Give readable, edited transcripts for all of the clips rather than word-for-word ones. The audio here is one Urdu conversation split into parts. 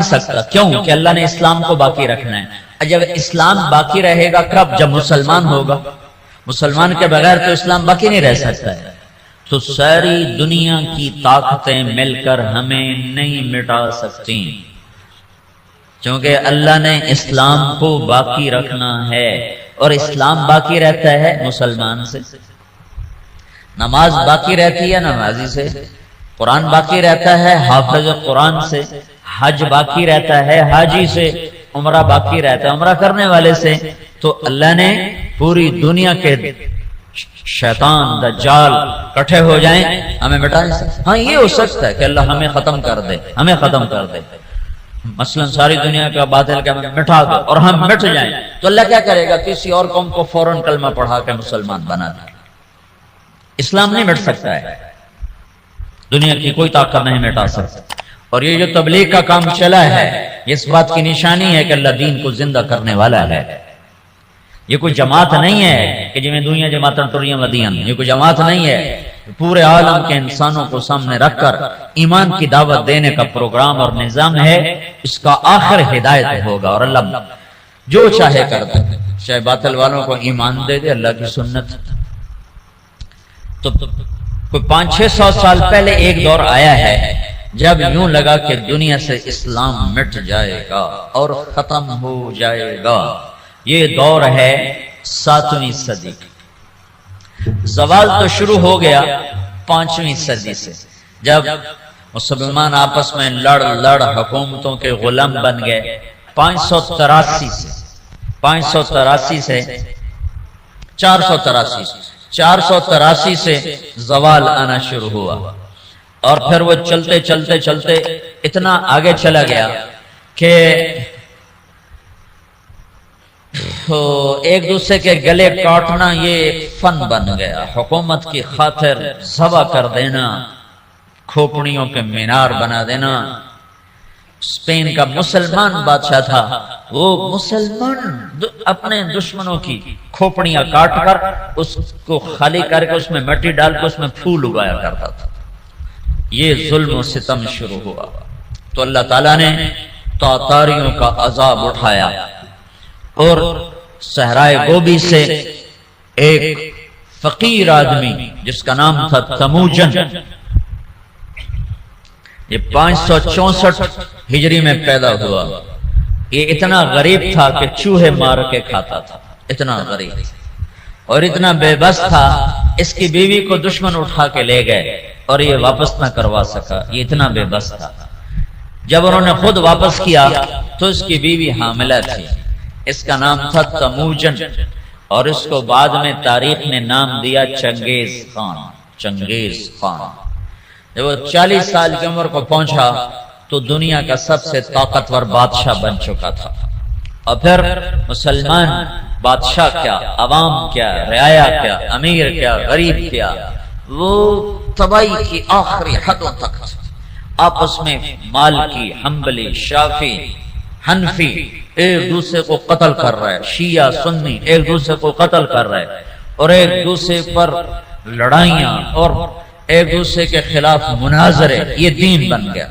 سکتا. کیوں؟ کہ اللہ نے اسلام کو باقی رکھنا ہے. جب اسلام باقی رہے گا کب؟ جب مسلمان ہوگا. مسلمان کے بغیر تو اسلام باقی نہیں رہ سکتا ہے. تو ساری دنیا کی طاقتیں مل کر ہمیں نہیں مٹا سکتی، کیونکہ اللہ نے اسلام کو باقی رکھنا ہے. اور اسلام باقی رہتا ہے مسلمان سے. نماز باقی رہتی ہے نمازی سے، قرآن باقی رہتا ہے حافظ قرآن سے، حج باقی رہتا ہے حاجی سے، عمرہ باقی رہتا ہے عمرہ کرنے والے سے. تو اللہ نے پوری دنیا کے شیطان دجال کٹھے ہو جائیں ہمیں مٹا نہیں سکتے. ہاں یہ ہو سکتا ہے کہ اللہ ہمیں ختم کر دے، ہمیں ختم کر دے، مثلا ساری دنیا کا باطل کا مٹا دو اور ہم مٹ جائیں. تو اللہ کیا کرے گا؟ کسی اور قوم کو فوراً کلمہ پڑھا کے مسلمان بنا دے. اسلام نہیں مٹ سکتا ہے، دنیا کی کوئی طاقت نہیں مٹا سکتا. اور یہ جو تبلیغ کا کام چلا ہے اس بات کی نشانی ہے کہ اللہ دین کو زندہ کرنے والا ہے. یہ کوئی جماعت نہیں ہے کہ جویں دنیا جماعتیں ٹریاں ودیاں، یہ کوئی جماعت نہیں ہے. پورے عالم کے انسانوں کو سامنے رکھ کر ایمان کی دعوت دینے کا پروگرام اور نظام ہے. اس کا آخر ہدایت ہوگا اور اللہ جو چاہے کر دے. چاہے باطل والوں کو ایمان دے دے، اللہ کی سنت. تو کوئی 500-600 سال پہلے ایک دور آیا ہے جب یوں لگا کہ دنیا سے اسلام مٹ جائے گا اور ختم ہو جائے گا. یہ دور ہے 7ویں صدی کا. زوال تو شروع ہو گیا 5ویں صدی سے، جب مسلمان آپس میں لڑ حکومتوں کے غلام بن گئے. 583 سے 483 سے زوال آنا شروع ہوا. اور پھر وہ چلتے چلتے اتنا آگے چلا گیا کہ ایک دوسرے کے گلے کاٹنا یہ فن بن گیا. حکومت کی خاطر ذبح کر دینا، کھوپڑیوں کے مینار بنا دینا. اسپین کا مسلمان بادشاہ تھا، وہ مسلمان اپنے دشمنوں کی کھوپڑیاں کاٹ کر اس کو خالی کر کے اس میں مٹی ڈال کے اس میں پھول اگایا کرتا تھا. یہ ظلم و ستم شروع ہوا. تو اللہ تعالیٰ نے تاتاریوں کا عذاب اٹھایا اور صحرائے گوبی سے ایک فقیر آدمی جس کا نام تھا تموجن، یہ 564 ہجری میں پیدا ہوا. یہ اتنا غریب تھا کہ چوہے مار کے کھاتا تھا. اتنا غریب اور اتنا بے بس تھا، اس کی بیوی کو دشمن اٹھا کے لے گئے اور یہ واپس نہ کروا سکا. یہ اتنا بے بس تھا. جب انہوں نے خود واپس کیا تو اس کی بیوی حاملہ تھی. اس کا نام تھا تموجن اور اس کو بعد میں تاریخ نے نام دیا چنگیز خان. چنگیز خان جب وہ 40 سال کی عمر کو پہنچا تو دنیا کا سب سے طاقتور بادشاہ بن چکا تھا. اور پھر مسلمان بادشاہ کیا، عوام کیا، رعایا کیا، امیر کیا، غریب کیا، وہ تباہی کی آخری حدوں تک آپس میں مالکی، حنبلی، شافعی، حنفی ایک دوسرے کو قتل کر رہا ہے. شیعہ سنی ایک دوسرے کو قتل کر رہا ہے اور ایک دوسرے پر لڑائیاں اور ایک دوسرے کے خلاف مناظرے. یہ دین بن گیا.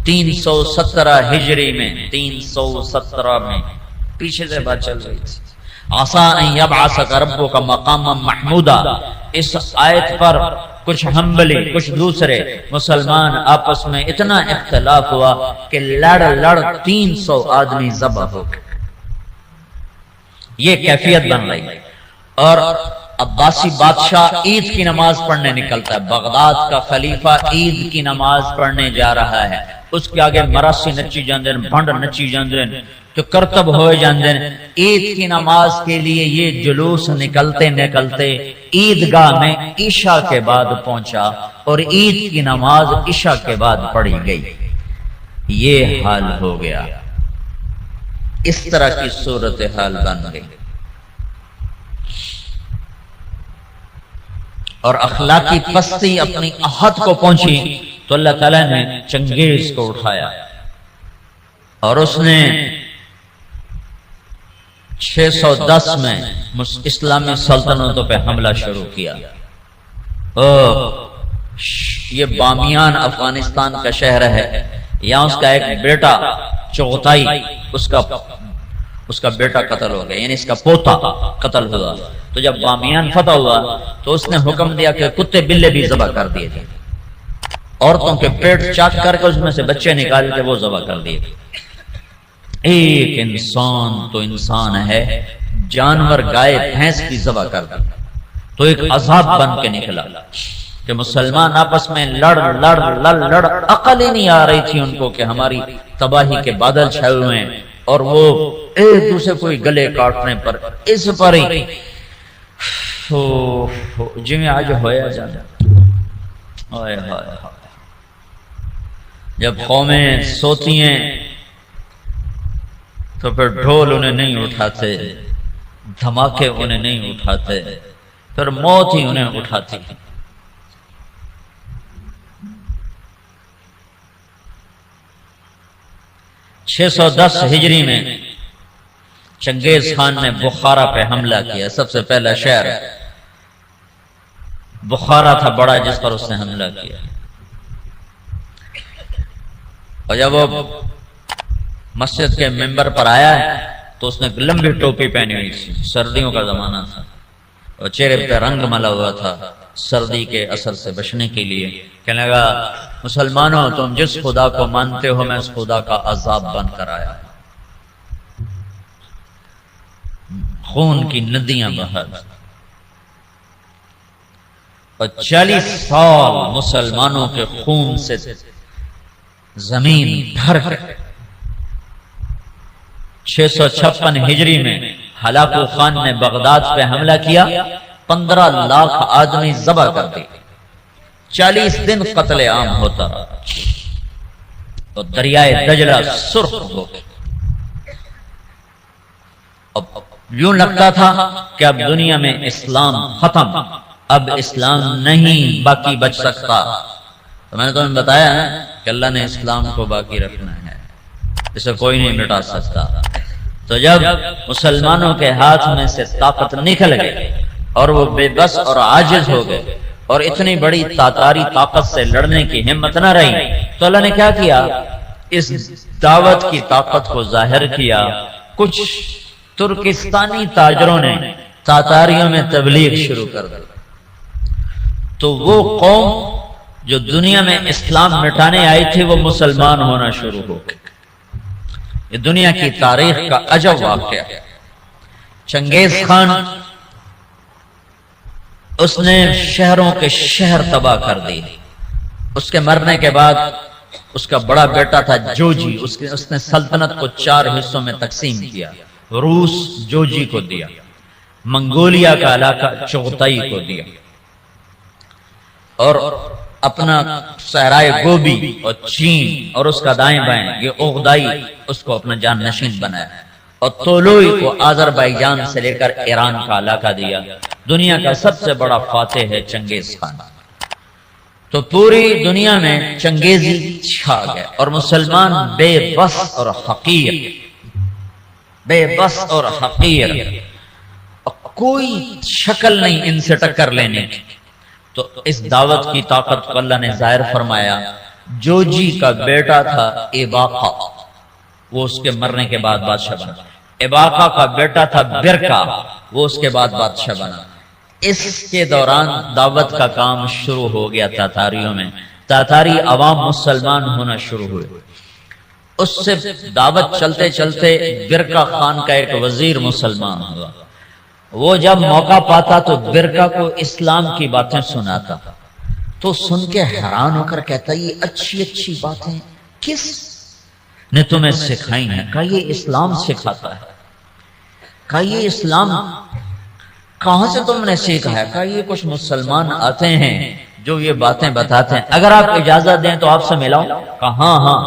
317 ہجری میں 317 میں پیچھے سے بات چل رہی تھی. عسیٰ ان یبعثک ربک مقاما محمودا. اس آیت پر کچھ حنبلی کچھ دوسرے مسلمان آپس میں اتنا اختلاف ہوا کہ لڑ 300 آدمی ذبح ہو گئے. یہ کیفیت بن رہی. اور عباسی بادشاہ عید کی نماز پڑھنے نکلتا ہے. بغداد کا خلیفہ عید کی نماز پڑھنے جا رہا ہے. اس کے آگے مراسی نچی جاندے، بھنڈ نچی جاندے تو کرتب ہوئے جاندے. عید کی نماز کے لیے یہ جلوس نکلتے عیدگاہ میں عشاء کے بعد پہنچا اور عید کی نماز عشاء کے بعد پڑھی گئی. یہ حال ہو گیا. اس طرح کی صورتحال بن گئی اور اخلاقی پستی اپنی حد کو پہنچی. تو اللہ تعالیٰ نے چنگیز کو اٹھایا اور اس نے 610 میں اسلامی سلطنتوں پہ حملہ شروع کیا. یہ بامیان افغانستان کا شہر ہے. یہاں اس کا ایک بیٹا چغتائی اس کا بیٹا قتل ہو گیا، یعنی اس کا پوتا قتل ہوا۔ تو جب بامیان فتح ہوا تو اس نے حکم دیا کہ کتے بلے بھی ذبح کر دیے تھے، عورتوں کے پیٹ چاٹ کر کے اس میں سے بچے نکال کے وہ ذبح کر دیے تھے۔ ایک انسان تو انسان ہے، جانور گائے بھینس کی ذبح کر دی تو ایک عذاب بن کے نکلا کہ مسلمان آپس میں لڑ عقل ہی نہیں آ رہی تھی ان کو کہ ہماری تباہی کے بادل چھائے ہوئے ہیں، اور وہ ایک دوسرے کو گلے کاٹنے پر اس پر ہی جی میں آج ہویا جانا۔ جب قومیں سوتی ہیں تو پھر ڈھول انہیں نہیں اٹھاتے، دھماکے انہیں نہیں اٹھاتے، پھر موت ہی انہیں اٹھاتی۔ 610 ہجری میں چنگیز خان نے بخارا پہ حملہ کیا۔ سب سے پہلا شہر بخارا تھا بڑا جس پر اس نے حملہ کیا، اور جب وہ مسجد کے ممبر پر آیا تو اس نے لمبی ٹوپی پہنی ہوئی تھی، سردیوں کا زمانہ تھا، اور چہرے پہ رنگ ملا ہوا تھا سردی کے اثر سے بچنے کے لیے۔ کہنے لگا مسلمانوں تم جس خدا کو مانتے ہو میں اس خدا کا عذاب بن کر آیا، خون کی ندیاں بہا، اور 40 سال مسلمانوں کے خون سے زمین بھر کر 656 ہجری میں ہلاکو خان نے بغداد پہ حملہ کیا، 15 لاکھ آدمی ذبح کر دی، 40 دن قتل عام ہوتا اور دریائے دجلہ سرخ ہو گئی۔ اب یوں لگتا تھا کہ اب دنیا میں اسلام ختم، اب اسلام نہیں باقی بچ سکتا۔ تو میں نے تمہیں بتایا نا کہ اللہ نے اسلام کو باقی رکھنا ہے، اسے کوئی نہیں مٹا سکتا۔ تو جب مسلمانوں کے ہاتھ میں سے طاقت نکل گئی اور وہ بے بس اور عاجز ہو گئے اور اتنی بڑی تاتاری طاقت سے لڑنے کی ہمت نہ رہی، تو اللہ نے کیا کیا، اس دعوت کی طاقت کو ظاہر کیا۔ کچھ ترکستانی تاجروں نے تاتاریوں میں تبلیغ شروع کر دی، تو وہ قوم جو دنیا میں اسلام مٹانے آئی تھی وہ مسلمان ہونا شروع ہو گئی۔ یہ دنیا کی تاریخ کا عجب واقعہ ہے۔ چنگیز خان اس نے شہروں کے شہر تباہ کر دی۔ اس کے مرنے کے بعد اس کا بڑا بیٹا تھا جوجی، اس نے سلطنت کو 4 حصوں میں تقسیم کیا، روس جوجی کو دیا، منگولیا کا علاقہ چغتائی کو دیا، اور اپنا صحرائے گوبی اور چین اور اس کا دائیں بائیں یہ اوغدائی اس کو اپنا جان نشین بنایا، اور تولوئی کو آذربائیجان سے لے کر ایران کا علاقہ دیا۔ دنیا کا سب سے بڑا فاتح ہے چنگیز خان۔ تو پوری دنیا میں چنگیزی چھا گئے اور مسلمان بے بس اور حقیر، کوئی شکل نہیں ان سے ٹکر لینے کی۔ تو اس دعوت کی طاقت کو اللہ نے ظاہر فرمایا۔ جوجی کا بیٹا تھا ایباقا، وہ اس کے مرنے کے بعد بادشاہ بنا۔ ایباقا کا بیٹا تھا برکا، وہ اس کے بعد بادشاہ بنا۔ اس کے دوران دعوت کا کام شروع ہو گیا تاتاریوں میں، تاتاری عوام مسلمان ہونا شروع ہوئے۔ اس سے دعوت چلتے چلتے برکا خان کا ایک وزیر مسلمان ہوا۔ وہ جب موقع پاتا تو برکا کو اسلام کی باتیں سناتا، تو سن کے حیران ہو کر کہتا یہ اچھی اچھی باتیں کس نے تمہیں سکھائی ہیں؟ کہا یہ اسلام سکھاتا ہے۔ کہا یہ اسلام کہاں سے تم نے سیکھا ہے؟ کہا یہ کچھ مسلمان آتے ہیں جو یہ باتیں بتاتے ہیں، اگر آپ اجازت دیں تو آپ سے ملاؤں؟ کہا ہاں،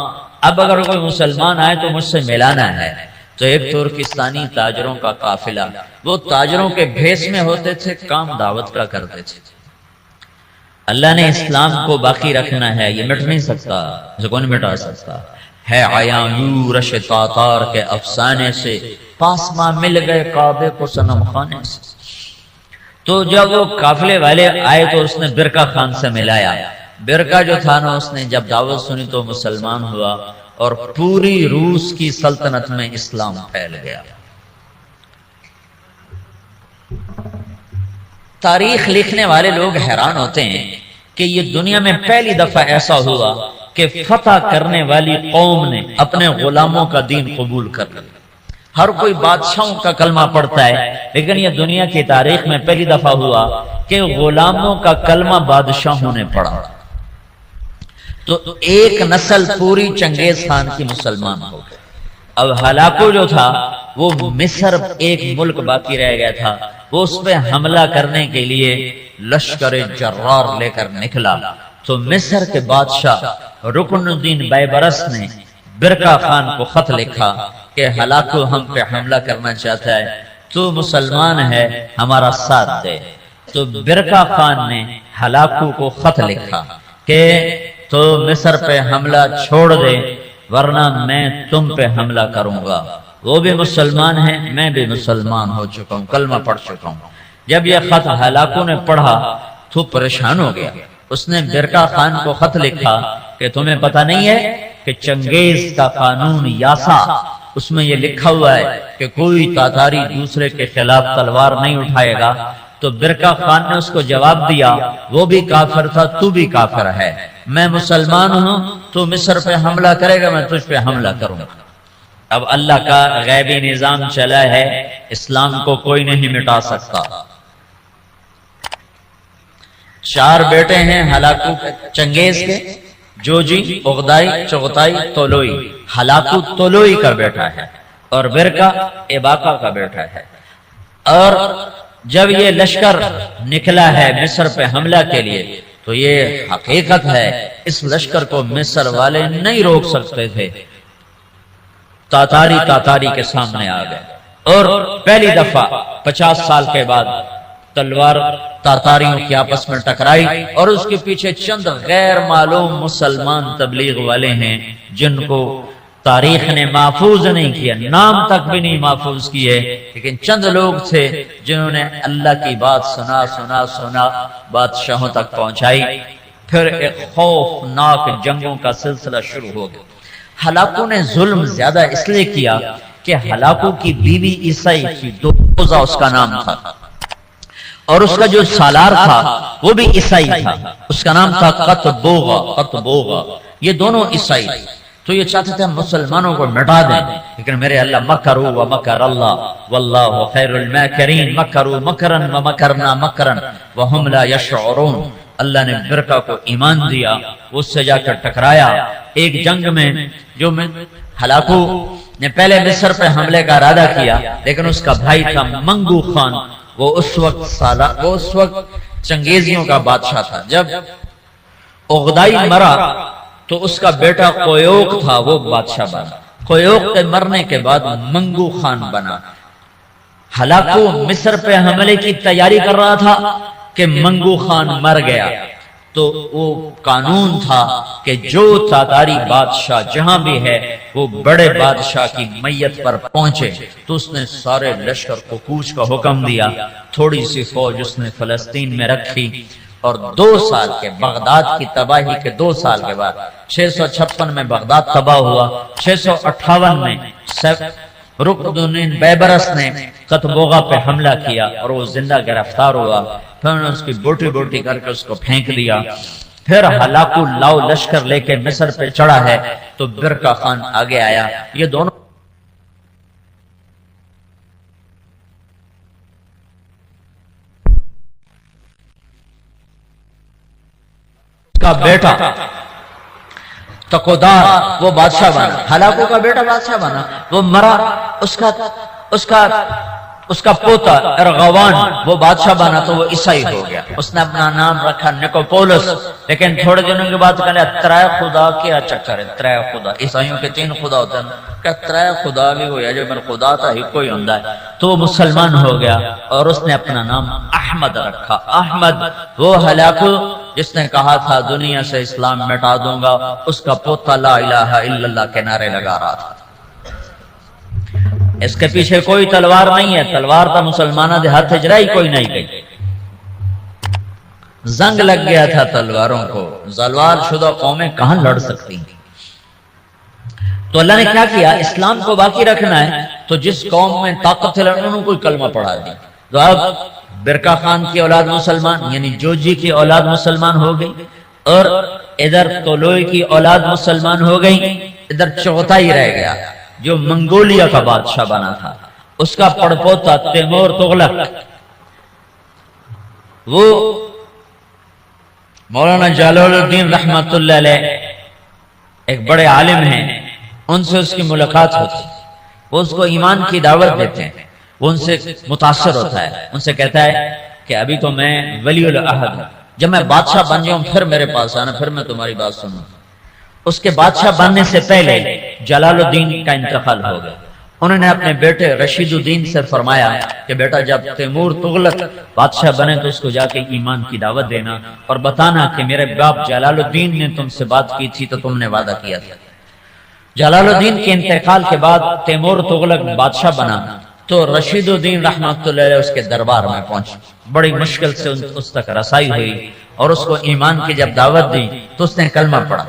اب اگر کوئی مسلمان آئے تو مجھ سے ملانا ہے۔ تو ایک ترکستانی تاجروں کا قافلہ، وہ تاجروں کے بھیس میں ہوتے تھے، کام دعوت کا کرتے تھے۔ اللہ نے اسلام کو باقی رکھنا ہے، یہ مٹ نہیں سکتا، اسے کون مٹا سکتا ہے۔ عیاں یورش تاتار کے افسانے سے پاسما مل گئے کعبے کو صنم خانے سے۔ تو جب وہ قافلے والے آئے تو اس نے برکا خان سے ملایا۔ برکا جو تھا نا، اس نے جب دعوت سنی تو مسلمان ہوا، اور پوری روس کی سلطنت میں اسلام پھیل گیا۔ تاریخ لکھنے والے لوگ حیران ہوتے ہیں کہ یہ دنیا میں پہلی دفعہ ایسا ہوا کہ فتح کرنے والی قوم نے اپنے غلاموں کا دین قبول کر لیا۔ ہر کوئی بادشاہوں کا کلمہ پڑھتا ہے، لیکن یہ دنیا کی تاریخ میں پہلی دفعہ ہوا کہ غلاموں کا کلمہ بادشاہوں نے پڑھا۔ تو ایک نسل پوری چنگیز خان کی مسلمان ہو گئی۔ اب ہلاکو جو تھا وہ مصر ایک ملک باقی رہ گیا تھا، وہ اس پہ حملہ کرنے کے لیے لشکر جرار لے کر نکلا۔ تو مصر کے بادشاہ رکن الدین بیبرس نے برقع خان کو خط لکھا کہ ہلاکو ہم پہ حملہ کرنا چاہتا ہے، تو مسلمان ہے ہمارا ساتھ دے۔ تو برقع خان نے ہلاکو کو خط لکھا کہ تو مصر پہ حملہ چھوڑ دے ورنہ میں تم پہ حملہ کروں گا۔ وہ بھی مسلمان ہیں، میں بھی مسلمان ہو چکا ہوں، کلمہ پڑھ چکا ہوں۔ جب یہ خط ہلاکو نے پڑھا تو پریشان ہو گیا۔ اس نے برقع خان کو خط لکھا کہ تمہیں پتہ نہیں ہے کہ چنگیز کا قانون یاسا، اس میں یہ لکھا ہوا ہے کہ کوئی تاتاری دوسرے کے خلاف تلوار نہیں اٹھائے گا۔ تو برقع خان نے اس کو جواب دیا، وہ بھی کافر تھا، تو بھی کافر ہے، میں مسلمان ہوں، تو مصر پہ حملہ کرے گا، میں تجھ پہ حملہ کروں گا۔ اب اللہ کا غیبی نظام چلا ہے، اسلام کو کوئی نہیں مٹا سکتا۔ 4 بیٹے ہیں ہلاکو چنگیز کے، جوجی، اغدائی، چغتائی، طولوئی۔ ہلاکو طولوئی کا بیٹا ہے اور برقع ایباقہ کا بیٹا ہے۔ اور جب یہ لشکر نکلا ہے مصر پہ حملہ کے لیے تو یہ حقیقت ہے اس لشکر کو مصر والے نہیں روک سکتے تھے۔ تاتاری کے سامنے آ گئے اور پہلی دفعہ 50 سال کے بعد تلوار تاتاریوں کی آپس میں ٹکرائی، اور اس کے پیچھے چند غیر معلوم مسلمان تبلیغ والے ہیں جن کو تاریخ نے محفوظ نہیں کیا، نام تک بھی نہیں محفوظ کیے، لیکن چند لوگ تھے جنہوں نے اللہ کی بات سنا بادشاہوں تک پہنچائی۔ پھر ایک خوفناک جنگوں کا سلسلہ شروع ہو گیا۔ ہلاکو نے ظلم زیادہ اس لیے کیا کہ ہلاکو کی بیوی عیسائی تھی، دوزہ اس کا نام تھا، اور اس کا جو سالار تھا وہ بھی عیسائی تھا، اس کا نام تھا قطبوغا۔ یہ دونوں عیسائی تھے۔ تو یہ چاہتے تھے مسلمانوں کو مٹا دیں، لیکن میرے اللہ مکروا ومکر اللہ واللہ خیر الماکرین، مکروا مکرا ومکرنا مکرا وهم لا یشعرون۔ اللہ نے برقع کو ایمان دیا، اس سے جا کر ٹکرایا ایک جنگ میں، جو ہلاکو نے پہلے مصر پہ حملے کا ارادہ کیا، لیکن اس کا بھائی تھا منگو خان، وہ اس وقت چنگیزیوں کا بادشاہ تھا۔ جب اغدائی مرا تو اس کا بیٹا قیوق تھا، وہ بادشاہ بنا۔ قیوق کے مرنے کے بعد منگو خان بنا۔ ہلاکو مصر پہ حملے کی تیاری کر رہا تھا کہ منگو خان مر گیا، تو وہ قانون تھا کہ جو تاتاری بادشاہ جہاں بھی ہے وہ بڑے بادشاہ کی میت پر پہنچے، تو اس نے سارے لشکر کو کوچ کا حکم دیا۔ تھوڑی سی فوج اس نے فلسطین میں رکھی، اور 2 سال کے بغداد کی تباہی کے 2 سال کے بعد 656 میں بغداد تباہ ہوا۔ 658 میں رکن الدین بیبرس نے قطبوغا پہ حملہ کیا اور وہ زندہ گرفتار ہوا۔ پھر انہوں نے اس کی بوٹی بوٹی کر کے اس کو پھینک دیا۔ پھر ہلاکو لاؤ لشکر لے کے مصر پہ چڑھا ہے تو برقع خان آگے آیا۔ یہ دونوں کا بیٹا تقودار وہ بادشاہ بنا، ہلاکو کا بیٹا بادشاہ بنا، وہ مرا، اس کا پوتا ارغوان وہ بادشاہ بنا تو وہ عیسائی ہو گیا۔ اس نے اپنا نام رکھا نکوپولس، لیکن تھوڑے دنوں کے بعد کہنے ترائے خدا کیا چکر ہے، ترائے خدا، عیسائیوں کے 3 خدا ہوتے ہیں، کہ ترائے خدا بھی ہویا جو میرا خدا تھا ہی کوئی ہوندا ہے۔ تو وہ مسلمان ہو گیا اور اس نے اپنا نام احمد رکھا۔ احمد وہ ہلاکو جس نے کہا تھا دنیا سے اسلام مٹا دوں گا، اس کا پوتا لا الہ الا اللہ کے نعرے لگا رہا تھا۔ اس کے پیچھے کوئی تلوار نہیں ہے، تلوار تو مسلمانوں دے ہاتھ اجرائی کوئی نہیں گئی، زنگ لگ گیا تھا تلواروں کو۔ زوال شدہ قومیں کہاں لڑ سکتی ہیں؟ تو اللہ نے کیا کیا؟ اسلام کو باقی رکھنا ہے تو جس قوم میں طاقت ہے انہوں نے کوئی کلمہ پڑھا دی، تو اب برکا خان کی اولاد مسلمان یعنی جوجی کی اولاد مسلمان ہو گئی، اور ادھر طولوئی کی اولاد مسلمان ہو گئی، ادھر چوتھا ہی رہ گیا جو منگولیا کا بادشاہ بنا تھا، اس کا پڑپوتا تیمور تغلق، وہ مولانا جلال الدین رحمت اللہ علیہ ایک بڑے عالم ہیں، ان سے اس کی ملاقات ہوتی، وہ اس کو ایمان کی دعوت دیتے ہیں، وہ ان سے متاثر ہوتا ہے، ان سے کہتا ہے کہ ابھی تو میں ولی العہد ہوں، جب میں بادشاہ بن جاؤں پھر میرے پاس آنا، پھر میں تمہاری بات سنوں۔ اس کے بادشاہ بننے سے پہلے جلال الدین کا انتقال ہو گیا، انہوں نے اپنے بیٹے رشید الدین سے فرمایا کہ بیٹا جب تیمور تغلق بادشاہ بنے تو اس کو جا کے ایمان کی دعوت دینا اور بتانا کہ میرے باپ جلال الدین نے تم سے بات کی تھی تو تم نے وعدہ کیا تھا۔ جلال الدین کے انتقال کے بعد تیمور تغلق بادشاہ بنا تو رشید الدین رحمت اللہ علیہ اس کے دربار میں پہنچے، بڑی مشکل سے اس تک رسائی ہوئی اور اس کو ایمان کی جب دعوت دی تو اس نے کلمہ پڑھا۔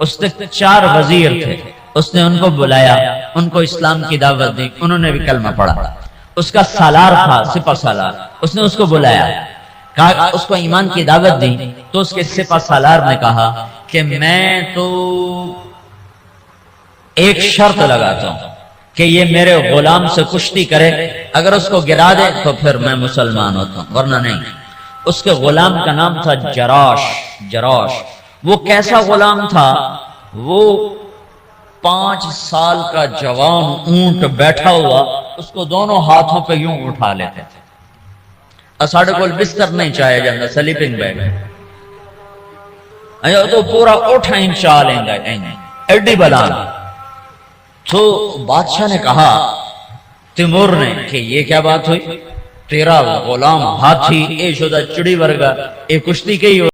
اس تک 4 وزیر تھے، اس نے ان کو بلایا، ان کو اسلام کی دعوت دی، انہوں نے بھی کلمہ پڑھا۔ اس کا سالار تھا سپہ سالار، اس نے اس کو بلایا، کہا اس کو ایمان کی دعوت دی، تو اس کے سپہ سالار نے کہا کہ میں تو ایک شرط لگاتا ہوں کہ یہ میرے غلام سے کشتی کرے، اگر اس کو گرا دے تو پھر میں مسلمان ہوتا ہوں ورنہ نہیں۔ اس کے غلام کا نام تھا جراش۔ وہ کیسا غلام تھا؟ وہ 5 سال کا جوان اونٹ بیٹھا ہوا اس کو دونوں ہاتھوں پہ یوں اٹھا لیتے تھے، ساڑھے کو بستر نہیں چاہے جاتا، سلیپنگ بیگ تو پورا اٹھا ہی چالیں گا ایڈی بلان۔ تو بادشاہ نے کہا تیمور نے کہ یہ کیا بات ہوئی، تیرا غلام ہاتھی اے شدہ چڑی ورگا اے کشتی کے ہی